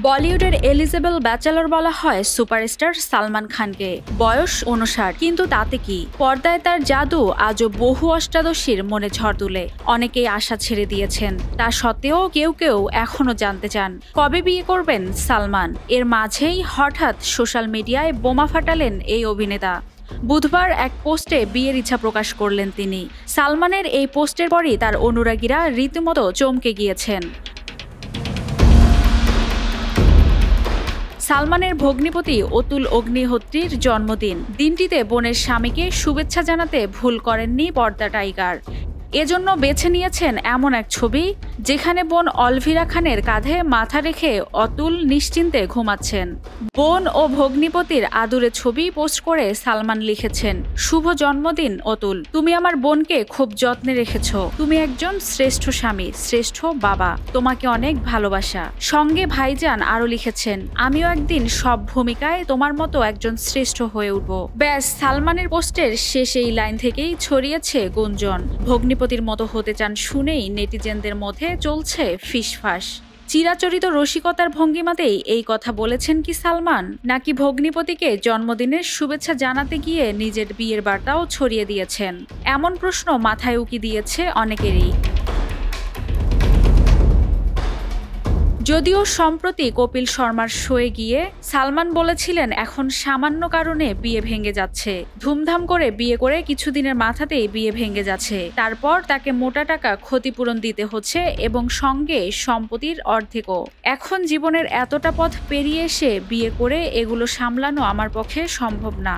বলিউডের eligible bachelor বলা হয় সুপারস্টার সালমান খানকে। বয়স 59, কিন্তু তাতে কি? পর্দায় তার জাদু আজও বহু অষ্টাদশীর মনে ঝড় তুলে। অনেকেই আশা ছেড়ে দিয়েছেন, তা সত্ত্বেও কেউ কেউ এখনো জানতে চান কবে বিয়ে করবেন সালমান। এর মাঝেই হঠাৎ সোশ্যাল মিডিয়ায় বোমা ফাটালেন এই অভিনেতা। বুধবার এক পোস্টে বিয়ের ইচ্ছা প্রকাশ করলেন তিনি। সালমানের এই পোস্টের পরই তার অনুরাগীরা রীতিমতো চমকে গিয়েছেন। সালমানের ভগ্নিপতি অতুল অগ্নিহোত্রীর জন্মদিন। দিনটিতে বোনের স্বামীকে শুভেচ্ছা জানাতে ভুল করেননি পর্দা টাইগার। এজন্য বেছে নিয়েছেন এমন এক ছবি যেখানে বোন অলভিরা খানের কাঁধে মাথা রেখে অতুল নিশ্চিন্তে ঘুমাচ্ছেন। বোন ও ভগ্নিপতির আদুরে ছবি পোস্ট করে সালমান লিখেছেন, শুভ জন্মদিন অতুল, তুমি আমার বোনকে খুব যত্নে রেখেছ। তুমি একজন শ্রেষ্ঠ স্বামী, শ্রেষ্ঠ বাবা, তোমাকে অনেক ভালোবাসা। সঙ্গে ভাইজান আরও লিখেছেন, আমিও একদিন সব ভূমিকায় তোমার মতো একজন শ্রেষ্ঠ হয়ে উঠব। ব্যাস, সালমানের পোস্টের শেষ এই লাইন থেকেই ছড়িয়েছে গুঞ্জন। ভগ্নিপতির মতো হতে চান শুনেই নেটিজেনদের মধ্যে চলছে ফিসফাস। চিরাচরিত রসিকতার ভঙ্গিমাতেই এই কথা বলেছেন কি সালমান, নাকি ভগ্নিপতিকে জন্মদিনের শুভেচ্ছা জানাতে গিয়ে নিজের বিয়ের বার্তাও ছড়িয়ে দিয়েছেন? এমন প্রশ্ন মাথায় উকি দিয়েছে অনেকেরই। যদিও সম্প্রতি কপিল শর্মার শোয়ে গিয়ে সালমান বলেছিলেন এখন সামান্য কারণে বিয়ে ভেঙে যাচ্ছে, ধুমধাম করে বিয়ে করে কিছুদিনের মাথাতেই বিয়ে ভেঙে যাচ্ছে, তারপর তাকে মোটা টাকা ক্ষতিপূরণ দিতে হচ্ছে এবং সঙ্গে সম্পত্তির অর্ধেকও। এখন জীবনের এতটা পথ পেরিয়ে এসে বিয়ে করে এগুলো সামলানো আমার পক্ষে সম্ভব না।